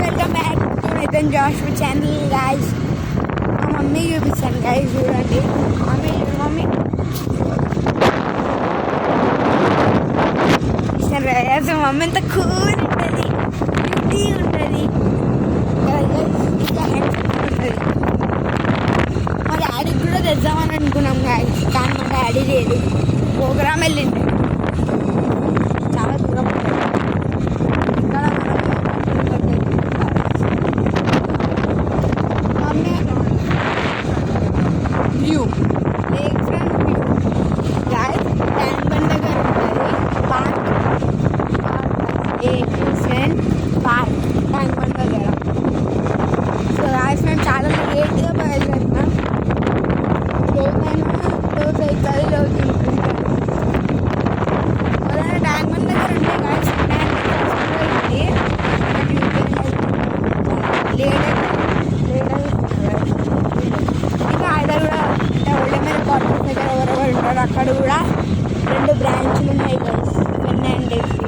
Welcome back to Nitin Joshua channel guys. మా mummy చూపిస్తాను guys, చూడండి. మమ్మీ మమ్మీ మమ్మీ ఎంత కూల్ ఉంటుంది, బ్యూటీ ఉంటుంది, ఇంకా ఉంటుంది. మా డాడీకి కూడా తెద్దామని అనుకున్నాం గైస్, కానీ మా డాడీ లేదు, ప్రోగ్రామ్ వెళ్ళింది. చాలా దూరం view, lake front view guys. Tank bund దగ్గర ఉంటుంది పార్క్, పార్క్ ట్యాంక్ బండ్ దగ్గర. సో గైస్ మేము చాలా లేట్గా బయలుదేరినాం. రోజు అవుతుంది, రోజు మొదలైన ట్యాంక్ బండ్ దగ్గర ఉంటే గైస్, అక్కడ కూడా 2 బ్రాంచ్లు ఉన్నాయి గైస్, పెన్నాండేసి.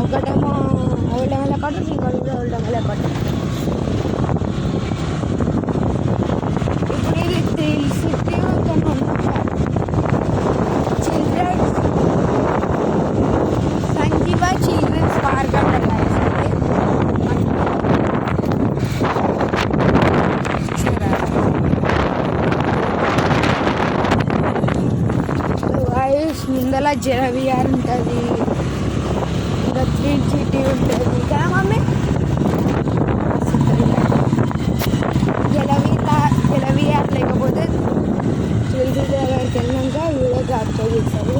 ఒకటేమో ఓల్డమల్ల కాటర్స్, ఇంకోటి కూడా ఓల్డమల్ల కాటర్స్. ఇప్పుడు ఇది thrill city childrens Sanjeeva childrens park అంటారు గైస్. ముందల జలవిఆర్ ఉంటుంది, ఇంకా థ్రిల్ సిటీ ఉంటుంది కదా మమ్మీ. జలవిఆర్ లేకపోతే థ్రిల్ సిటీ దగ్గరికి వెళ్ళాక వీడియో క్యాప్చర్ చేస్తారు.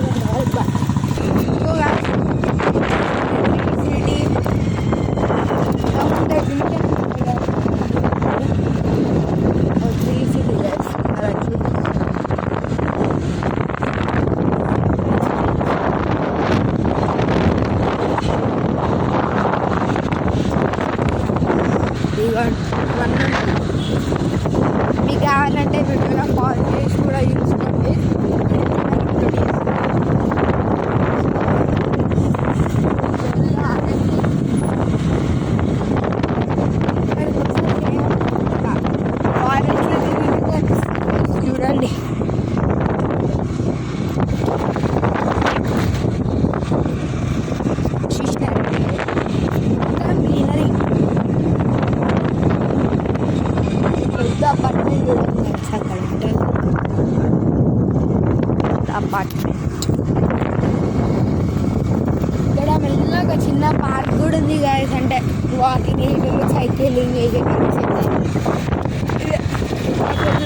మీకు కావాలంటే వీడియోలో కాల్ చేసి కూడా చూసుకోండి. చూడండి అపార్ట్మెంట్. ఇక్కడ మెల్లగా చిన్న పార్క్ కూడా ఉంది గైస్, అంటే వాకింగ్ వేయగలరు, సైక్లింగ్ వేయగలరు.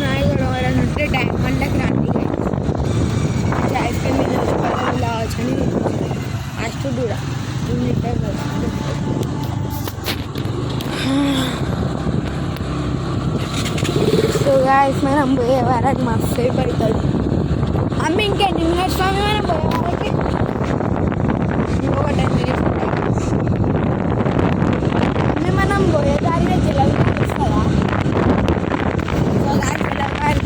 నాయకుడు ఎవరైనా ఉంటే ట్యాంక్ బండ్కి రండి గైస్. ఐస్ క్రీమ్ లావచ్చని ఫాస్ట్ కూడా సో గైస్ మనం పోయే వరకు మస్తు పడుతుంది. అమ్మ ఇంకెన్ని మినిట్స్ స్వామి మనం పోయే వరకు? ఇంకొక 10 minutes అమ్మ మనం పోయే దారిలో జలవిఆర్ వస్తుందా? సో గైస్ జలవిఆర్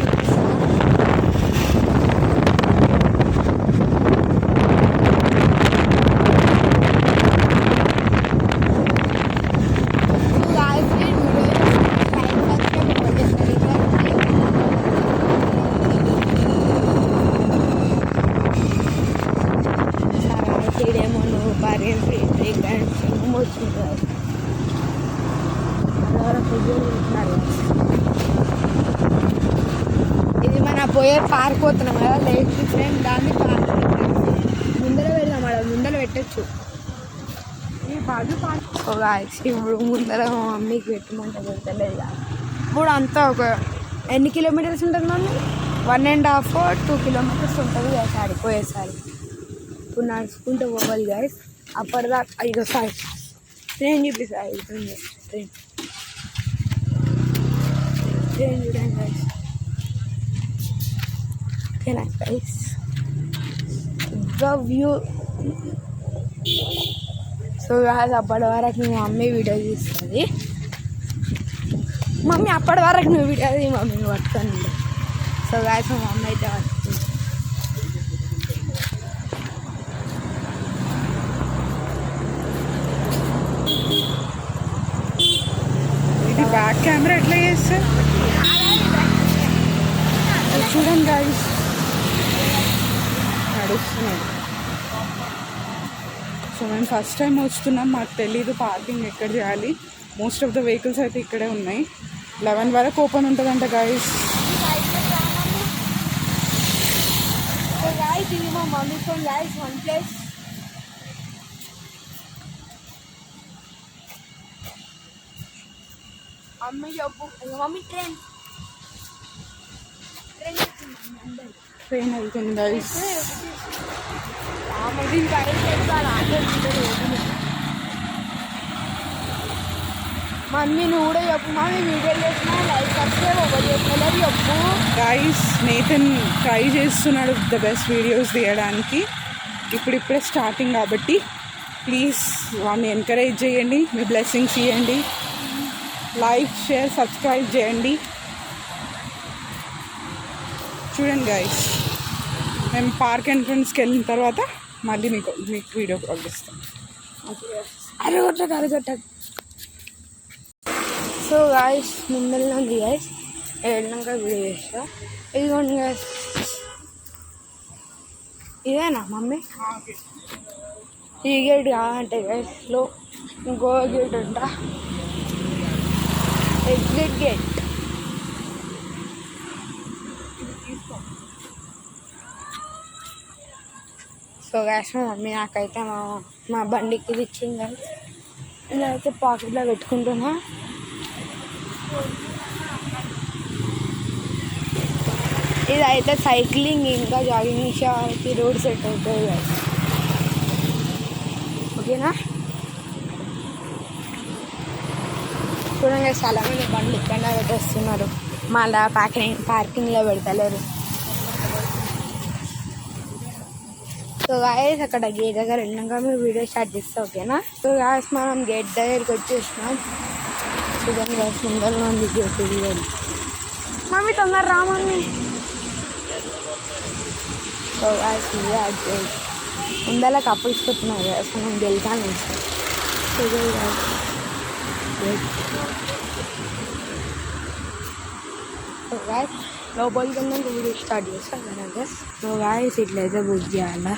ఇది మన పోయే పార్క్ పోతున్నాం కదా, లేక్ ఫ్రెండ్, దాన్ని పార్క్ ముందర వెళ్దాం. అక్కడ ముందర పెట్టచ్చు ఈ పార్క్. ఇప్పుడు ముందర మా మమ్మీకి పెట్టమంటే పెడతలేదు. ఇప్పుడు అంతా ఒక ఎన్ని కిలోమీటర్స్ ఉంటుంది మమ్మీ? 1.5 2 kilometers ఉంటుంది గైస్ ఆడిపోయేసారి. ఇప్పుడు నడుచుకుంటూ పోవాలి గైస్. అప్పటిదాకా ఇక ట్రైన్ చూపిస్తాయి. ట్రైన్ చూడండి గైస్. ఓకేనా గైస్, వ్యూ. సో కాదు అప్పటి వరకు మీ మమ్మీ వీడియో తీస్తుంది. మమ్మీ అప్పటి వరకు నువ్వు వీడియో తీ, మమ్మీ పట్టుకొని. సో గాయస్ మా మమ్మీ అయితే పట్టుకుంది. బ్యాక్ కెమెరా ఎట్లా చేస్తా చూడండి గాయ్స్, నడుస్తున్నాడు. సో మేము ఫస్ట్ టైం వస్తున్నాం, మాకు తెలీదు పార్కింగ్ ఎక్కడ చేయాలి. మోస్ట్ ఆఫ్ ద వెహికల్స్ అయితే ఇక్కడే ఉన్నాయి. 11 వరకు ఓపెన్ ఉంటుందంట గాయ్స్. ట్రైన్ వెళ్తుంది గాయ్స్. మమ్మీ నువ్వు కూడా చెప్పు, మమ్మీ వీడియో చేసిన లైక్ సబ్స్క్రైబ్ ఒకటి చెప్పలేదు చెప్పు. గాయ్స్ నేతన్ ట్రై చేస్తున్నాడు ద బెస్ట్ వీడియోస్ తీయడానికి. ఇప్పుడిప్పుడే స్టార్టింగ్ కాబట్టి ప్లీజ్ వాడిని ఎంకరేజ్ చేయండి, మీ బ్లెస్సింగ్స్ ఇవ్వండి, లైక్ షేర్ సబ్స్క్రైబ్ చేయండి. చూడండి గాయ్స్, మేము పార్క్ ఎంట్రన్స్కి వెళ్ళిన తర్వాత మళ్ళీ మీకు వీడియో కాల్ చేస్తాం. అరగొట్టకు. సో గాయస్ ముందరనే ఉంది గాయస్, వెళ్ళినాక వీడియో చేస్తా. ఇదిగోండి గాయస్, ఇదేనా మమ్మీ? ఈ గేట్ కాదంటే గాయస్, లో ఇంకో గేట్ అంట, ఎగ్జిట్ గేట్. సో గాయస్ మా మమ్మీ నాకైతే మా బండికి ఇది ఇచ్చింది గాయస్. ఇలా అయితే పాకెట్లో పెట్టుకుంటున్నా. ఇదైతే సైక్లింగ్ ఇంకా జాగింగ్ చేసేవాళ్ళకి రోడ్ సెట్ అవుతుంది కదా, ఓకేనా? చూడండి చాలా మంది బండ్లు ఇక్కడ పెట్టేస్తున్నారు, మళ్ళీ పార్కింగ్లో పెడతలేరు. సో గాయస్ అక్కడ గేట్ దగ్గర వెళ్ళినాక మీరు వీడియో స్టార్ట్ చేస్తా, ఓకేనా? సో గాయస్ మనం గేట్ దగ్గరికి వచ్చేసినాం. చూడండి గాయస్ ముందరలో ఉంది గేట్. ఇది మమ్మీ తొందర రా మమ్మీ. సో గాయస్ ఇది గేట్ ముందర కపుల్స్ పెట్టున్నారు గాయస్, మనం వెళ్తాను. సో గాయస్ లోపలికి వెళ్ళాక వీడియో స్టార్ట్ చేస్తాం కదా. సో గాయస్ ఇట్లయితే బుక్ చేయాలా.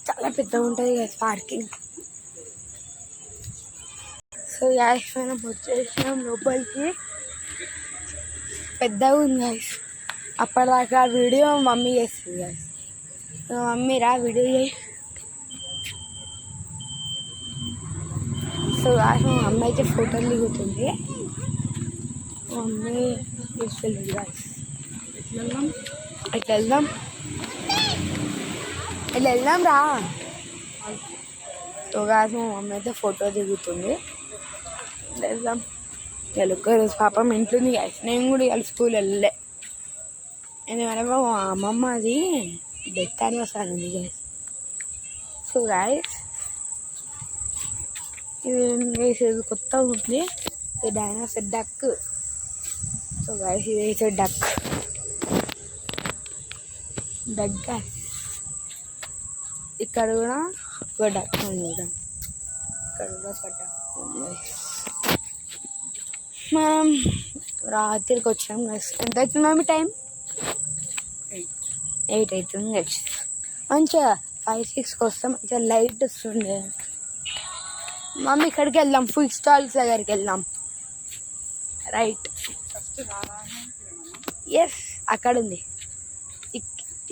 చాలా పెద్దగా ఉంటుంది కదా పార్కింగ్. సో గ్యాస్ మనం వచ్చేసినాం లోపలికి, పెద్దగా ఉంది గ్యాస్. అప్పటిదాకా వీడియో మమ్మీ చేస్తుంది గ్యాస్. మమ్మీ రా వీడియో చేయి. సో గ్యాస్ మా మమ్మీ అయితే ఫోటోలు దిగుతుంది. మమ్మీ తీసుకెళ్ళింది గ్యాస్. ఇట్లా వెళ్దాం రా. సో గ్యాస్ మా మమ్మీ అయితే ఫోటో దిగుతుంది. వెళ్దాం. ఒక్కరోజు పాపం ఇంట్లో ఉంది గ్యాస్. నేను కూడా ఇవాళ స్కూల్ వెళ్ళలే, ఎందుకంటే మా అమ్మమ్మ అది డెత్ యానివర్సరీ ఉంది గ్యాస్. సో గ్యాస్ ఇది కొత్తగా ఉంది, ఇది డైనోసార్ డక్. సో గ్యాస్ ఇది అయితే డక్ గ్యాస్. ఇక్కడ కూడా ఒక డక్ ఉంది, ఇక్కడ కూడా ఒక డక్ ఉంది. మనం రాత్రికి వచ్చాం గైస్. ఎంత అవుతుంది మమ్మీ టైం? 8 అవుతుంది గైస్. మంచిగా 5-6కి వస్తాం, మంచిగా లైట్ వస్తుండే. మమ్మీ ఇక్కడికి వెళ్దాం, ఫుడ్ స్టాల్స్ దగ్గరికి వెళ్దాం. రైట్, ఎస్ అక్కడ ఉంది.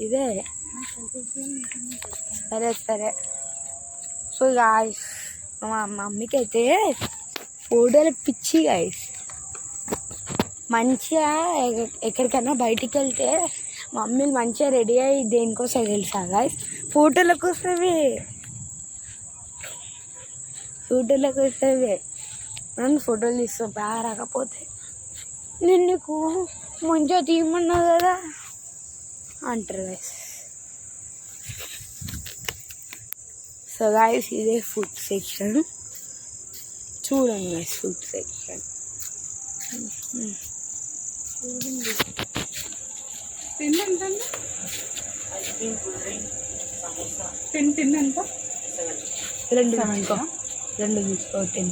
ఇదే సరే. సో గాయస్ మా మమ్మీకి అయితే ఫోటోలు పిచ్చి గాయస్. మంచిగా ఎక్కడికైనా బయటికి వెళ్తే మమ్మీలు మంచిగా రెడీ అయ్యి దేనికోసం తెలుసా గాయస్? ఫోటోల కోసమే. మనం ఫోటోలు తీస్తాం, బాగా రాకపోతే నేను నీకు మంచిగా తీయమన్నా కదా అంటారు గాయస్. సో గాయస్ ఇదే ఫుడ్ సెక్షన్. చూడండి గాయస్ ఫుడ్ సెక్షన్. టిన్ ఎంత? 2 7 తీసుకో, 2 తీసుకో 10.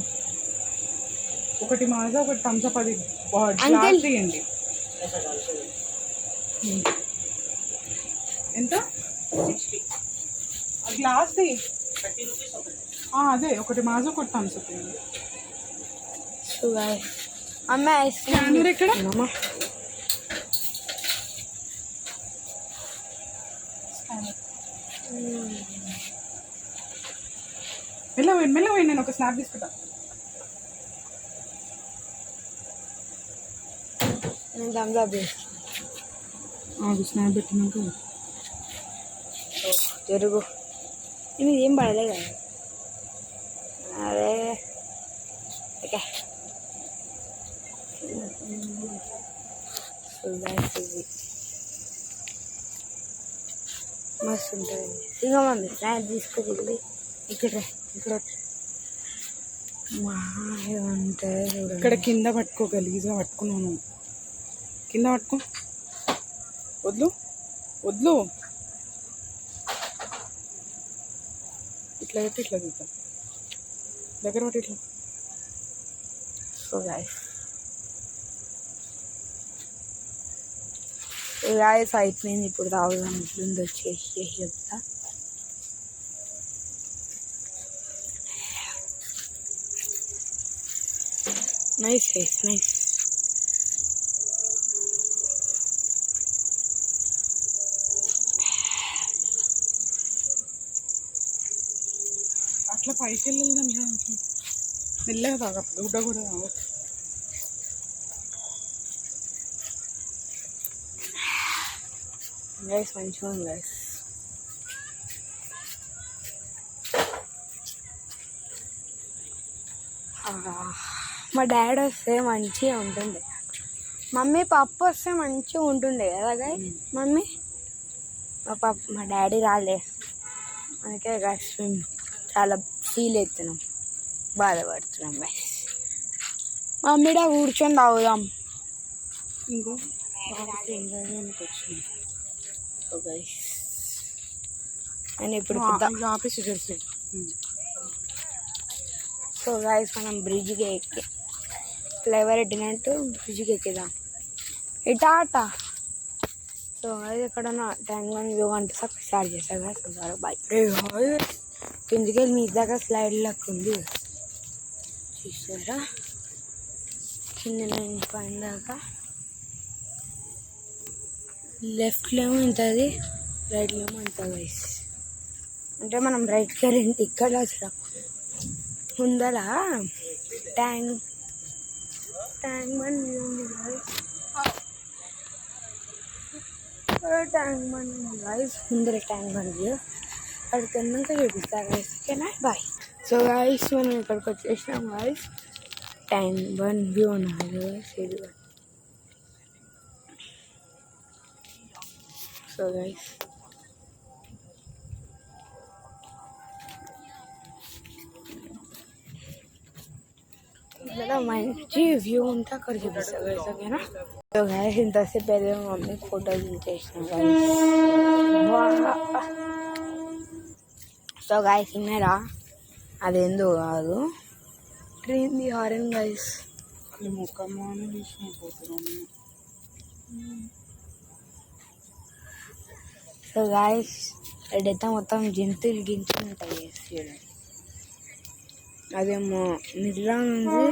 ఒకటి మాజా, ఒకటి థమ్స్అప్. అది అంకుల్. గ్లాస్ తీయండి. ఎంత? గ్లాస్ తీ. అదే ఒకటి మాజా, ఒకటి థమ్స్అప్ తీయండి. సో గాయ్స్ అమ్మ ఐస్ క్యానర్ ఎక్కడ? మెల్లగా నేను ఒక స్నాప్ తీసుకుంటా. నేను థమ్స్అప్ స్నాప్ పెట్టినాక జరుగు. ఇది ఏం పడలే కదా. అరే ఓకే. మస్తు ఉంటుంది. ఇంకా మమ్మీ స్నాక్ తీసుకోకూడదు. ఇక్కడ ఏమంటారు చూడండి. ఇక్కడ కింద పట్టుకో, గలీజ్గా పట్టుకున్నాను. కింద పట్టుకో, వద్దు. ఇట్లా పెట్టి ఇట్లా తీద్దాం. దగ్గర పట్టి ఇట్లా. సో గాయస్ అయిపోయింది. ఇప్పుడు తాగుదాం. ఇట్లుంది వచ్చేసి చెప్తా. నైస్. అట్లా పైకి వెళ్ళాలి. మెల్లగా తాగ, గుడ్డ కూడా తాగ. గైస్ మంచిగా ఉంది గైస్. మా డాడీ వస్తే మంచిగా ఉంటుండే. మమ్మీ పప్పు వస్తే మంచిగా ఉంటుండే కదా గైస్. మమ్మీ మా డాడీ రాలే, అందుకే గైస్ మేము చాలా ఫీల్ అవుతున్నాం, బాధపడుతున్నాం గైస్. మమ్మీడా కూర్చొని తాగుదాం. ఇంకో వచ్చింది. నేను ఇప్పుడు ఆఫీస్ చేసి. సో గాయస్ మనం బ్రిడ్జ్కి ఎక్కి ఫ్లేవర్ ఎట్టినట్టు బ్రిడ్జ్కి ఎక్కిదాం. ఇటా సో అది ఎక్కడన్నా ట్యాంక్ వ్యూ అంటే సక్క స్టార్ట్ చేశారు కదా. బాయ్ కిందికి వెళ్ళి మీ దాకా స్లైడ్ లెక్క ఉంది చూసారా. కింద నుంచి పైన దాకా లెఫ్ట్లో ఏమో ఉంటుంది, రైట్లో ఏమో ఉంటుంది గైస్. అంటే మనం రైట్కి వెళ్ళి ఇక్కడ అసలు ముందర ట్యాంక్ బండ్ ఉంది గైస్. ముందర ట్యాంక్ బండ్ అక్కడికి వెళ్ళాక చూపిస్తారు గైస్. ఓకేనా, బాయ్. సో గైస్ మనం ఇక్కడికి వచ్చేసినాం గైస్. ట్యాంక్ బండ్ వ్యూ ఉన్నది గైస్. ఇది సో గైస్ ఇక్కడ మంచి వ్యూ ఉంటే అక్కడ చూపిస్తాను గైస్. ఓకేనా. సో గైస్ ఇంతసేపు ఏదో మమ్మీ ఫోటోలు తీసేసినాం గైస్. సో గైస్ విన్నారా, అదేందో కాదు ట్రైన్ ది హారన్ గైస్. సో గైస్ ఎడైతే మొత్తం జంతువులు గించులు ఉంటాయి చూడండి. అదేమో నిర్లా ఉంది.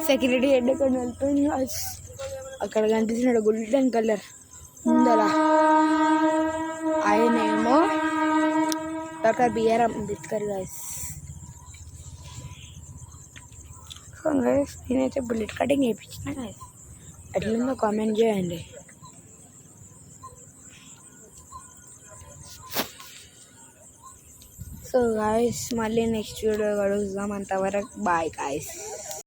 సెక్యూరిటీ హెడ్ ఎక్కడ వెళ్తుంది గైస్. అక్కడ కనిపిస్తున్నాడు గోల్డెన్ కలర్ ముందర, ఆయనేమో doctor BR Ambedkar guys. So guys నేనైతే బుల్లెట్ కటింగ్ వేయించిన గైస్. ఎట్లుందో కామెంట్ చేయండి. సో గాయస్ మళ్ళీ నెక్స్ట్ వీడియో కలుద్దాం. అంతవరకు బాయ్ గాయస్.